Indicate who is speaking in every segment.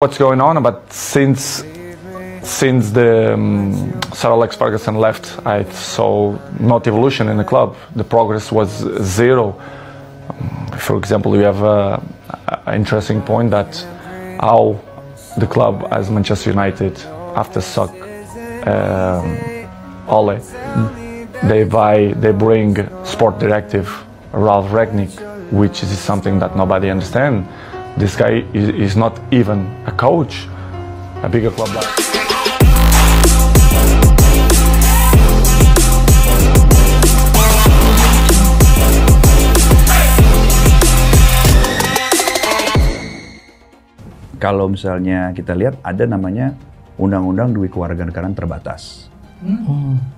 Speaker 1: what's going on, but since the Sir Alex Ferguson left, I saw not evolution in the club. The progress was zero. For example, you have an interesting point that how the club as Manchester United, after suck Ole, they bring sport directive Ralf Rangnick, which is something that nobody understands. This guy is not even a coach, a bigger club.
Speaker 2: Kalau misalnya kita lihat ada namanya Undang-Undang Duit Kewarganegaraan Terbatas,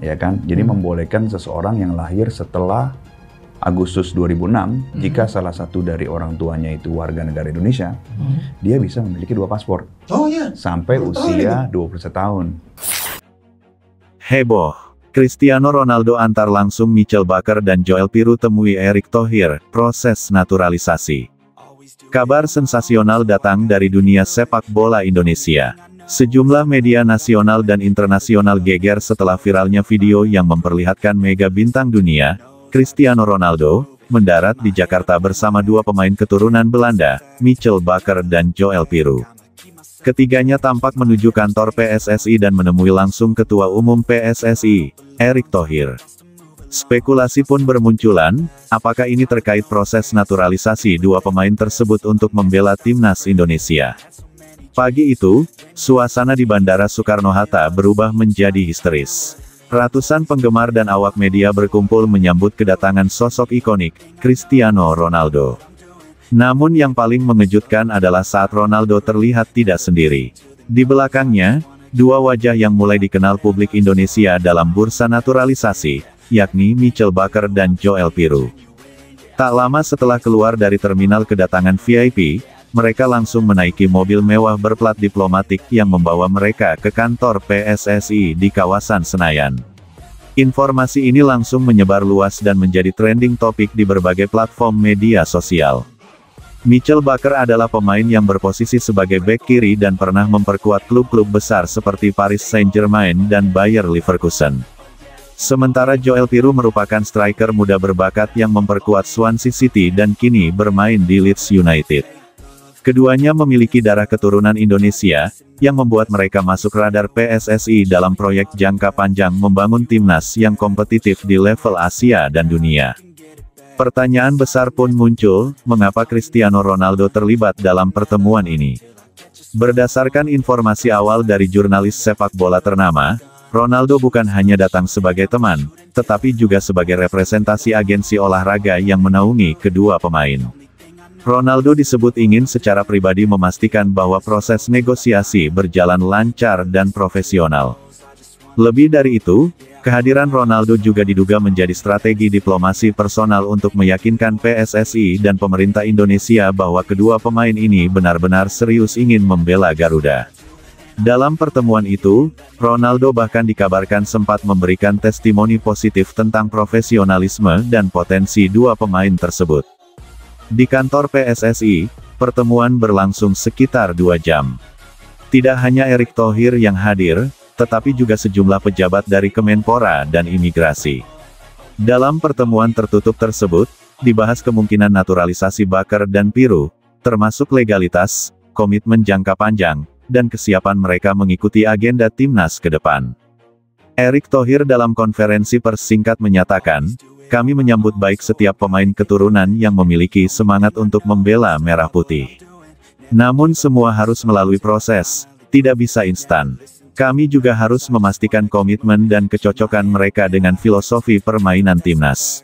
Speaker 2: ya kan? Jadi membolehkan seseorang yang lahir setelah Agustus 2006, jika salah satu dari orang tuanya itu warga negara Indonesia, dia bisa memiliki 2 paspor.
Speaker 3: Oh iya.
Speaker 2: Sampai usia 21 tahun.
Speaker 4: Heboh. Cristiano Ronaldo antar langsung Michel Bakker dan Joel Piroe temui Erick Thohir, proses naturalisasi. Kabar sensasional datang dari dunia sepak bola Indonesia. Sejumlah media nasional dan internasional geger setelah viralnya video yang memperlihatkan mega bintang dunia, Cristiano Ronaldo, mendarat di Jakarta bersama 2 pemain keturunan Belanda, Michel Bakker dan Joel Piroe. Ketiganya tampak menuju kantor PSSI dan menemui langsung Ketua Umum PSSI, Erick Thohir. Spekulasi pun bermunculan, apakah ini terkait proses naturalisasi 2 pemain tersebut untuk membela timnas Indonesia. Pagi itu, suasana di Bandara Soekarno-Hatta berubah menjadi histeris. Ratusan penggemar dan awak media berkumpul menyambut kedatangan sosok ikonik, Cristiano Ronaldo. Namun yang paling mengejutkan adalah saat Ronaldo terlihat tidak sendiri. Di belakangnya, 2 wajah yang mulai dikenal publik Indonesia dalam bursa naturalisasi, yakni Michel Bakker dan Joel Piroe. Tak lama setelah keluar dari terminal kedatangan VIP, mereka langsung menaiki mobil mewah berplat diplomatik yang membawa mereka ke kantor PSSI di kawasan Senayan. Informasi ini langsung menyebar luas dan menjadi trending topik di berbagai platform media sosial. Michel Bakker adalah pemain yang berposisi sebagai bek kiri dan pernah memperkuat klub-klub besar seperti Paris Saint-Germain dan Bayer Leverkusen. Sementara Joel Piroe merupakan striker muda berbakat yang memperkuat Swansea City dan kini bermain di Leeds United. Keduanya memiliki darah keturunan Indonesia, yang membuat mereka masuk radar PSSI dalam proyek jangka panjang membangun timnas yang kompetitif di level Asia dan dunia. Pertanyaan besar pun muncul, mengapa Cristiano Ronaldo terlibat dalam pertemuan ini? Berdasarkan informasi awal dari jurnalis sepak bola ternama, Ronaldo bukan hanya datang sebagai teman, tetapi juga sebagai representasi agensi olahraga yang menaungi kedua pemain. Ronaldo disebut ingin secara pribadi memastikan bahwa proses negosiasi berjalan lancar dan profesional. Lebih dari itu, kehadiran Ronaldo juga diduga menjadi strategi diplomasi personal untuk meyakinkan PSSI dan pemerintah Indonesia bahwa kedua pemain ini benar-benar serius ingin membela Garuda. Dalam pertemuan itu, Ronaldo bahkan dikabarkan sempat memberikan testimoni positif tentang profesionalisme dan potensi 2 pemain tersebut. Di kantor PSSI, pertemuan berlangsung sekitar 2 jam. Tidak hanya Erick Thohir yang hadir, tetapi juga sejumlah pejabat dari Kemenpora dan Imigrasi. Dalam pertemuan tertutup tersebut, dibahas kemungkinan naturalisasi Bakker dan Piroe, termasuk legalitas, komitmen jangka panjang, dan kesiapan mereka mengikuti agenda timnas ke depan. Erick Thohir dalam konferensi pers singkat menyatakan, kami menyambut baik setiap pemain keturunan yang memiliki semangat untuk membela merah putih. Namun semua harus melalui proses, tidak bisa instan. Kami juga harus memastikan komitmen dan kecocokan mereka dengan filosofi permainan timnas.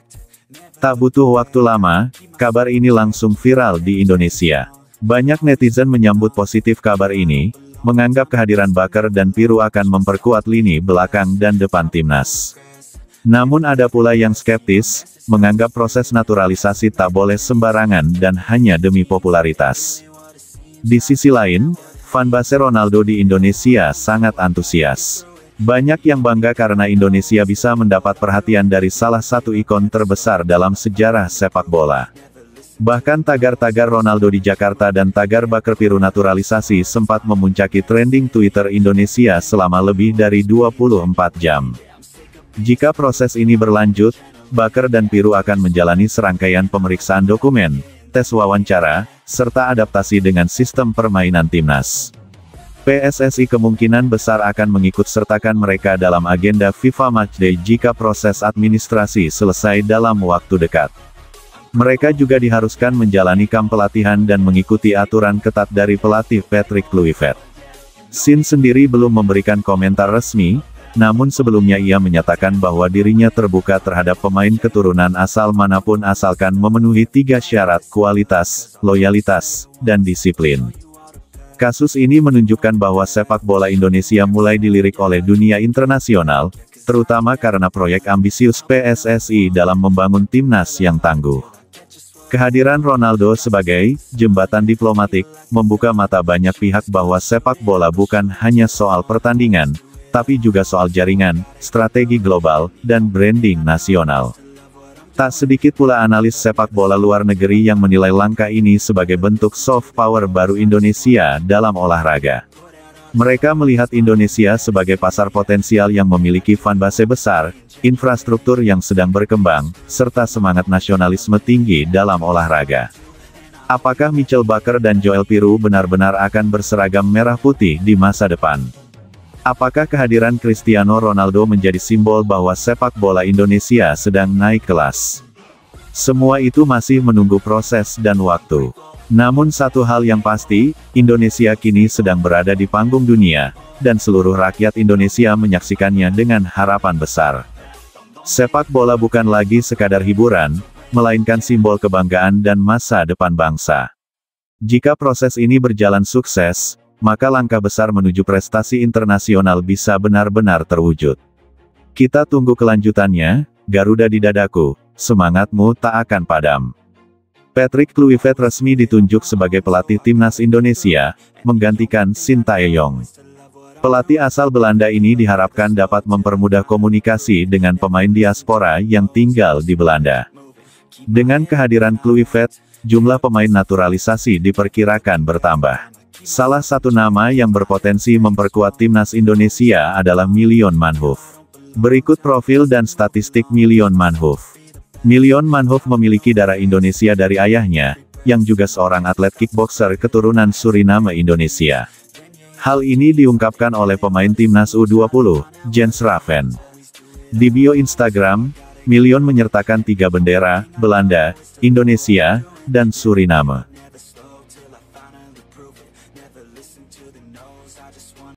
Speaker 4: Tak butuh waktu lama, kabar ini langsung viral di Indonesia. Banyak netizen menyambut positif kabar ini, menganggap kehadiran Bakker dan Piroe akan memperkuat lini belakang dan depan timnas. Namun ada pula yang skeptis, menganggap proses naturalisasi tak boleh sembarangan dan hanya demi popularitas. Di sisi lain, fanbase Ronaldo di Indonesia sangat antusias. Banyak yang bangga karena Indonesia bisa mendapat perhatian dari salah satu ikon terbesar dalam sejarah sepak bola. Bahkan tagar-tagar Ronaldo di Jakarta dan tagar Baker Piru naturalisasi sempat memuncaki trending Twitter Indonesia selama lebih dari 24 jam. Jika proses ini berlanjut, Baker dan Piru akan menjalani serangkaian pemeriksaan dokumen, tes wawancara, serta adaptasi dengan sistem permainan timnas. PSSI kemungkinan besar akan mengikut sertakan mereka dalam agenda FIFA Matchday jika proses administrasi selesai dalam waktu dekat. Mereka juga diharuskan menjalani kamp pelatihan dan mengikuti aturan ketat dari pelatih Patrick Kluivert. Shin sendiri belum memberikan komentar resmi, namun sebelumnya ia menyatakan bahwa dirinya terbuka terhadap pemain keturunan asal manapun asalkan memenuhi 3 syarat kualitas, loyalitas, dan disiplin. Kasus ini menunjukkan bahwa sepak bola Indonesia mulai dilirik oleh dunia internasional, terutama karena proyek ambisius PSSI dalam membangun timnas yang tangguh. Kehadiran Ronaldo sebagai jembatan diplomatik membuka mata banyak pihak bahwa sepak bola bukan hanya soal pertandingan, tapi juga soal jaringan, strategi global, dan branding nasional. Tak sedikit pula analis sepak bola luar negeri yang menilai langkah ini sebagai bentuk soft power baru Indonesia dalam olahraga. Mereka melihat Indonesia sebagai pasar potensial yang memiliki fanbase besar, infrastruktur yang sedang berkembang, serta semangat nasionalisme tinggi dalam olahraga. Apakah Michel Baker dan Joel Piru benar-benar akan berseragam merah putih di masa depan? Apakah kehadiran Cristiano Ronaldo menjadi simbol bahwa sepak bola Indonesia sedang naik kelas? Semua itu masih menunggu proses dan waktu. Namun satu hal yang pasti, Indonesia kini sedang berada di panggung dunia, dan seluruh rakyat Indonesia menyaksikannya dengan harapan besar. Sepak bola bukan lagi sekadar hiburan, melainkan simbol kebanggaan dan masa depan bangsa. Jika proses ini berjalan sukses, maka langkah besar menuju prestasi internasional bisa benar-benar terwujud. Kita tunggu kelanjutannya, Garuda di dadaku, semangatmu tak akan padam. Patrick Kluivert resmi ditunjuk sebagai pelatih timnas Indonesia, menggantikan Shin Tae-yong. Pelatih asal Belanda ini diharapkan dapat mempermudah komunikasi dengan pemain diaspora yang tinggal di Belanda. Dengan kehadiran Kluivert, jumlah pemain naturalisasi diperkirakan bertambah. Salah satu nama yang berpotensi memperkuat timnas Indonesia adalah Milion Manhoef. Berikut profil dan statistik Milion Manhoef. Milion Manhoef memiliki darah Indonesia dari ayahnya, yang juga seorang atlet kickboxer keturunan Suriname Indonesia. Hal ini diungkapkan oleh pemain timnas U20, Jens Raven. Di bio Instagram, Milion menyertakan 3 bendera, Belanda, Indonesia, dan Suriname.